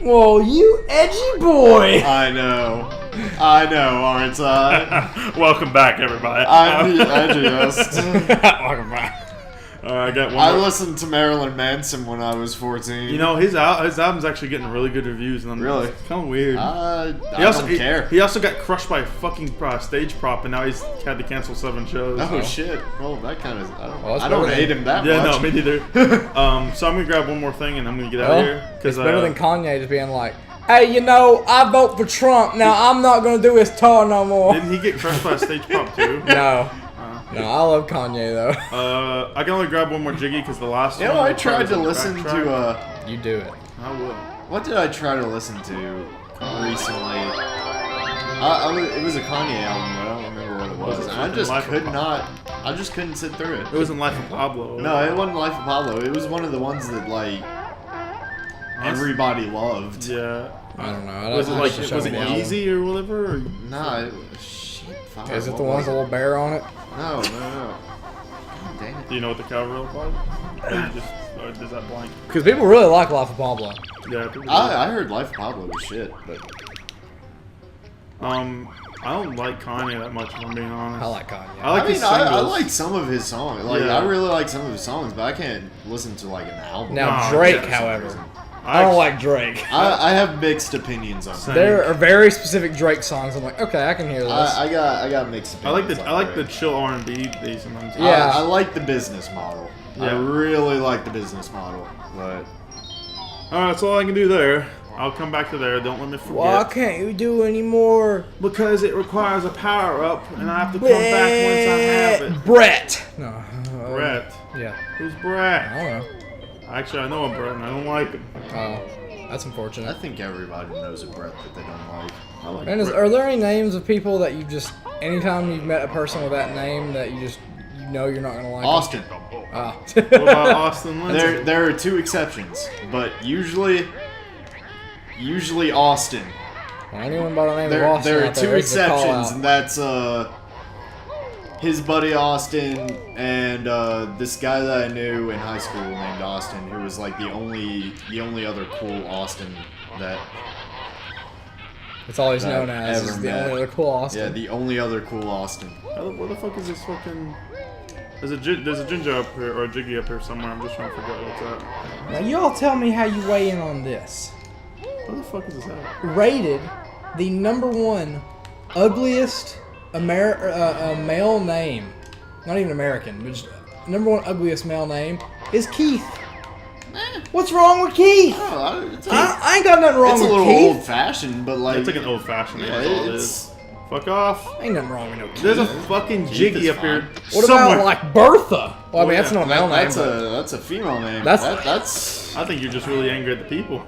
Whoa, you edgy boy! I know, aren't I? Welcome back, everybody. I'm the edgiest. Welcome back. I got one. I listened to Marilyn Manson when I was 14. You know, his album's actually getting really good reviews. And Really? It's kind of weird. I don't care. He also got crushed by a fucking stage prop, and now he's had to cancel 7 shows. Oh shit! Well, that kind of Well, I don't hate him that much. Yeah, no, me neither. So I'm gonna grab one more thing, and I'm gonna get out of here. It's better than Kanye just being like, hey, you know, I vote for Trump. Now I'm not gonna do his tour no more. Didn't he get crushed by a stage prop too? No. No, I love Kanye though. I can only grab one more Jiggy because the last one. I tried to listen to. You do it. I will. What did I try to listen to recently? It was a Kanye album, but I don't remember what it was. And I just couldn't sit through it. It wasn't Life of Pablo. No, it wasn't Life of Pablo. It was one of the ones that like everybody loved. Yeah. I don't know. Was it easy or whatever? Or? Nah, shit. Fuck. Is it the one with the little bear on it? No. God damn it. Do you know what the cover looked like? Or does that blank? Because people really like Life of Pablo. Yeah. I heard Life of Pablo was shit, but I don't like Kanye that much, if I'm being honest. I like Kanye. I like some of his songs. Like Yeah. I really like some of his songs, but I can't listen to like an album. Now No, Drake, yeah, however, I don't like Drake. I have mixed opinions on that. There are very specific Drake songs. I'm like, okay, I can hear this. I got mixed opinions. I like the chill R&B they sometimes. Yeah. I like the business model. I Yeah. really like the business model, but All right, that's all I can do there. I'll come back to there. Don't let me forget. Why can't you do any more? Because it requires a power up, and I have to come back once I have it. Brett. No. Brett. Yeah. Who's I Brett? don't know. Actually, I know a Brett, and I don't like him. Oh, that's I unfortunate. think everybody knows a Brett that they don't like. I like And Brett. are there any names of people that you just, anytime you've met a person with that name, that you know you're not gonna like? Austin. Ah. What about Austin Lindsay? There are 2 exceptions, but usually Austin. Well, anyone by the name of Austin There are out 2 is a call exceptions, out. and that's his buddy Austin and this guy that I knew in high school named Austin, who was like the only other cool Austin that. That's all he's that known as. ever Is the met. only other cool Austin. Yeah, the only other cool Austin. Where the fuck is this fucking... There's a ginger up here, or a Jiggy up here somewhere. I'm just trying to figure out what's at. Now, y'all tell me how you weigh in on this. Where the fuck is this at? Rated the #1 ugliest male name. Not even American, but just #1 ugliest male name is Keith. What's wrong with Keith? Oh, I ain't got nothing wrong it's a with little Keith. old-fashioned, but like It's like an old-fashioned name. yeah, That's all it it's. is. Fuck off. Ain't nothing wrong with no Keith. There's a fucking Keith Jiggy is up here fine. What somewhere. about like Bertha? Well, I mean, that's yeah. not a male name. That's a female name. That's- That's I think you're just really angry at the people.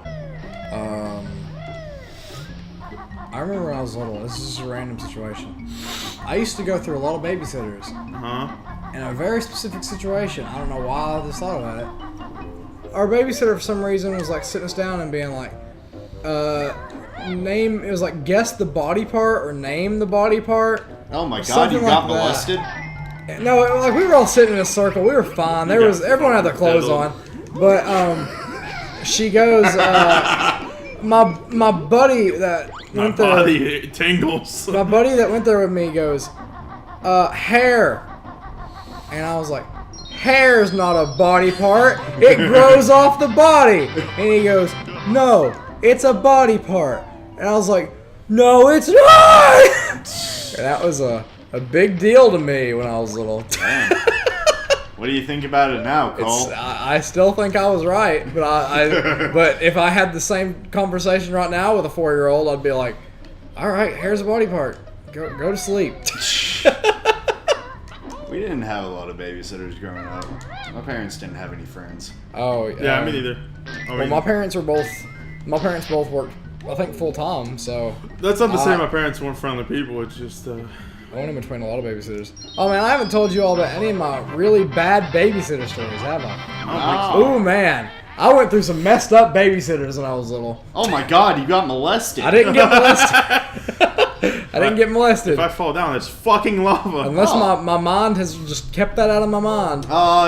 I remember when I was little. This is a random situation. I used to go through a lot of babysitters. Huh? In a very specific situation. I don't know why I just thought about it. Our babysitter, for some reason, was like sitting us down and being like, name, it was like guess the body part or name the body part. oh my god, Something you got like that. molested. No, like we were all sitting in a circle. We were fine. There was everyone had their clothes on, but she goes, my buddy that My went there. body tingles. My buddy that went there with me goes, hair. And I was like, hair's not a body part. It grows off the body. And he goes, no, it's a body part. And I was like, no, it's not. And that was a big deal to me when I was little. Damn. What do you think about it now, Cole? I still think I was right, but but if I had the same conversation right now with a 4-year-old, I'd be like, all right, hair's a body part. Go to sleep. We didn't have a lot of babysitters growing up. My parents didn't have any friends. Oh Yeah, me neither. Well, my parents both worked, I think, full time. So That's not to say my parents weren't friendly people. It's just. I went in between a lot of babysitters. Oh man, I haven't told you all about any of my really bad babysitter stories, have I? I don't Oh man, I went through some messed up babysitters when I was little. Oh my god, you got molested. I didn't get molested. I didn't get molested. If I fall down, it's fucking lava. Unless my mind has just kept that out of my mind.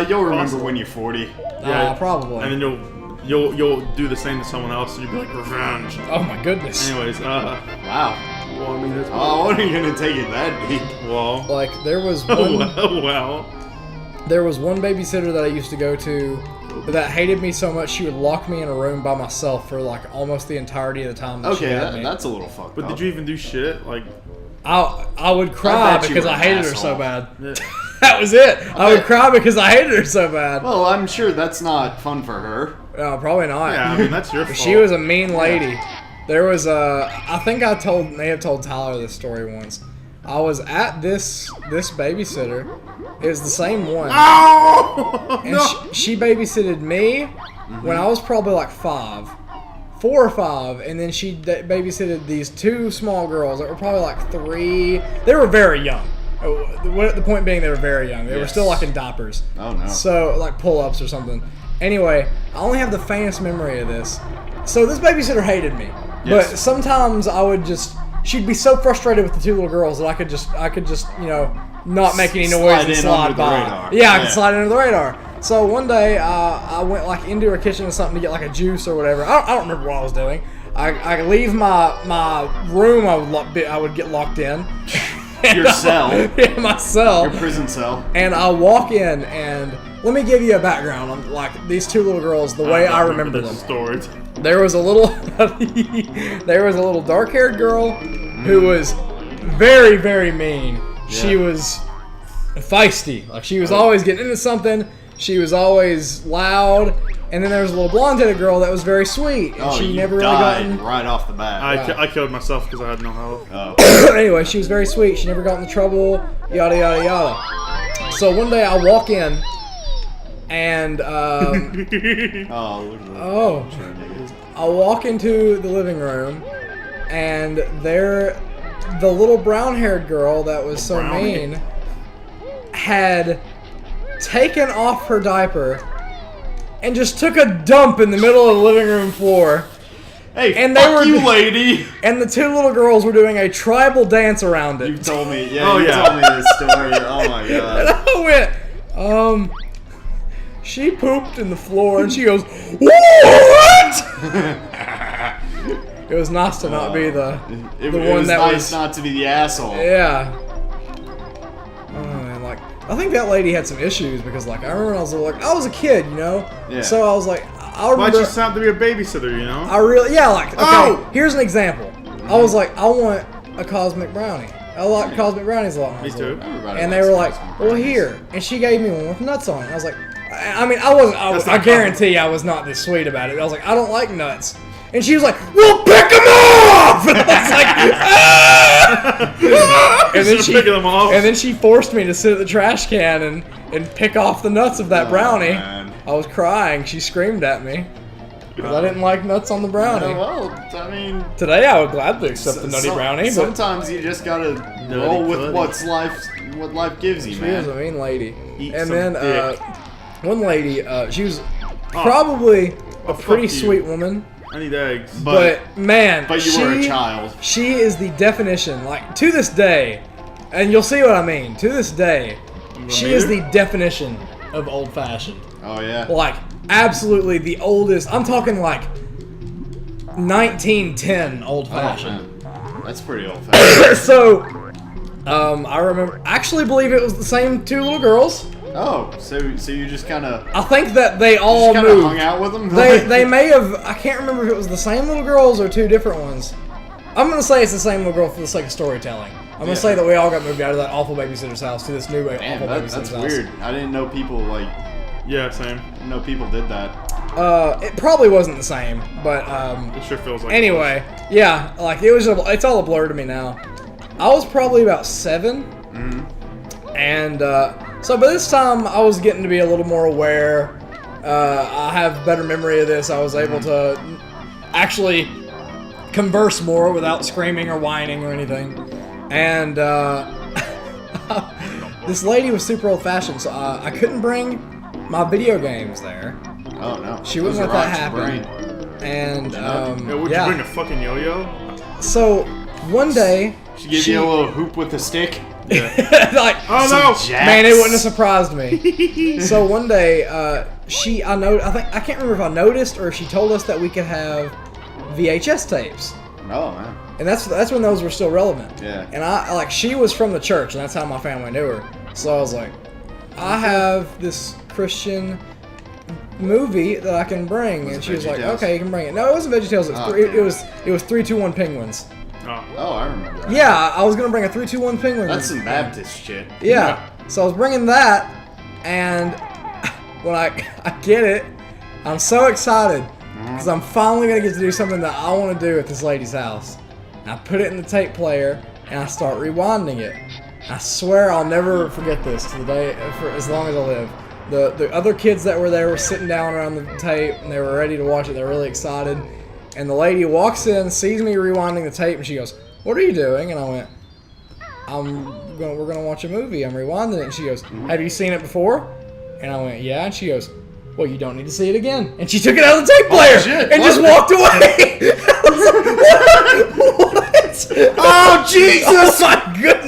You'll remember when you're 40. Yeah. Probably. And then you'll you'll do the same to someone else, and you'll be like revenge. Oh my goodness. Anyways, Wow. well, I mean, that's Oh, what are you gonna take it that deep? well, Like there was one. well. There was one babysitter that I used to go to that hated me so much she would lock me in a room by myself for like almost the entirety of the time that she Okay, had me. that's a little fucked But up. did you even do shit? Like, I would cry bet you because were I an hated her so asshole. bad. yeah. That was it. I would cry because I hated her so bad. Well, I'm sure that's not fun for her. No, probably not. Yeah, I mean, that's your fault. She was a mean lady. There was I think I may have told Tyler this story once. I was at this babysitter. It was the same one. Oh! And No! she babysitted me when I was probably like 4 or 5, and then she babysitted these 2 small girls that were probably like 3. They were very young. The point being, they were very young. They were still like in diapers. Oh no. So like pull-ups or something. Anyway, I only have the faintest memory of this. So this babysitter hated me, Yes. but sometimes I would she'd be so frustrated with the 2 little girls that I could just not make any noise Slide and in slide under the by. radar. Yeah, I could Yeah. slide under the radar. So one day I went like into her kitchen or something to get like a juice or whatever. I don't remember what I was doing. I leave my room. I would get locked in. Your cell. Yeah, my cell. Your prison cell. And I walk in, and let me give you a background on like these 2 little girls, the way I remember them. this story. There was a little dark-haired girl who was very, very mean. She Yeah. was feisty. Like she was always getting into something. She was always loud. And then there was a little blonde-headed girl that was very sweet, and she you never really died gotten. right off the bat. I killed myself because I had no health. Oh. Anyway, she was very sweet. She never got into trouble. Yada yada yada. So one day I walk in, and Oh, look at that. oh. I walk into the living room, and there, the little brown-haired girl that was so Brownie. mean had taken off her diaper and just took a dump in the middle of the living room floor. Hey, And they fuck were- you, lady! And the 2 little girls were doing a tribal dance around it. You told me. Yeah, Oh, you yeah. told me this story. Oh my And god. I went, she pooped in the floor, and she goes, what? It was nice to not be the It one was that nice was- not to be the asshole. Yeah. Oh man, like I think that lady had some issues because like I remember when I was little, like I was a kid, you know. Yeah. So I was like, I Why'd remember. you sign up to be a babysitter, you know? I really, yeah, like okay. Oh! Here's an example. I was like, I want a cosmic brownie. I like cosmic brownies a lot. when I Me was too. little. Everybody And they likes were like, cosmic well, brownies. here, and she gave me one with nuts on it. I was like, I mean, I wasn't. That's I not guarantee I was not this sweet about it. I was like, I don't like nuts. And she was like, "We'll pick them off!" And I was like, "Ah!" and then Should've picked them off. and then she forced me to sit at the trash can and pick off the nuts of that Oh, brownie. man. I was crying. She screamed at me because I didn't like nuts on the brownie. Yeah, well, I mean, Today I would gladly accept the nutty brownie, but sometimes you just gotta roll with buddy. what life gives you, she was a man. mean lady. Eat And some then dick. one lady, she was probably a fuck pretty you. sweet woman, I need eggs. but man, But you were a child. She is the definition, like to this day, and you'll see what I mean. To this day, she meet is her? the definition of old-fashioned. Oh yeah. Like absolutely the oldest. I'm talking like 1910 old-fashioned. That's pretty old fashioned. So, I remember. Actually, believe it was the same 2 little girls. Oh, so you just kind of I think that they all kind of moved. hung out with them. They may have. I can't remember if it was the same little girls or 2 different ones. I'm gonna say it's the same little girl for the sake of storytelling. I'm gonna Yeah. say that we all got moved out of that awful babysitter's house to this new Damn, awful babysitter's that's house. weird. I didn't know people like. Yeah, same. I didn't know people did that. It probably wasn't the same, but It sure feels like anyway, yeah, like it's all a blur to me now. I was probably about 7, and so by this time I was getting to be a little more aware. I have better memory of this. I was able to actually converse more without screaming or whining or anything, and this lady was super old-fashioned, so I couldn't bring my video games there. Oh no. She Those wouldn't are let that rocks your happen. brain. And Yeah, would you bring a fucking yo-yo? so one day She gave you a little hoop with a stick. Yeah. Like, Oh no! man, it wouldn't have surprised me. So one day, I can't remember if I noticed or if she told us that we could have VHS tapes. Oh man. And that's when those were still relevant. Yeah. And she was from the church, and that's how my family knew her. So I was like, I have this Christian movie that I can bring, and she was like, okay, you can bring it. No, it wasn't VeggieTales. It was 3-2-1 Penguins. Oh, I remember that. Yeah, I was gonna bring a 3-2-1 Penguin. That's some Baptist shit. Yeah. So I was bringing that, and when I get it, I'm so excited because I'm finally gonna get to do something that I want to do at this lady's house. And I put it in the tape player, and I start rewinding it. I swear I'll never forget this to the day for as long as I live. The other kids that were there were sitting down around the tape, and they were ready to watch it. They were really excited. And the lady walks in, sees me rewinding the tape, and she goes, "What are you doing?" And I went, "We're gonna watch a movie. I'm rewinding it." And she goes, "Have you seen it before?" And I went, "Yeah." And she goes, "Well, you don't need to see it again." And she took it out of the tape player and just walked away. I was like, what? Oh Jesus! Oh my goodness!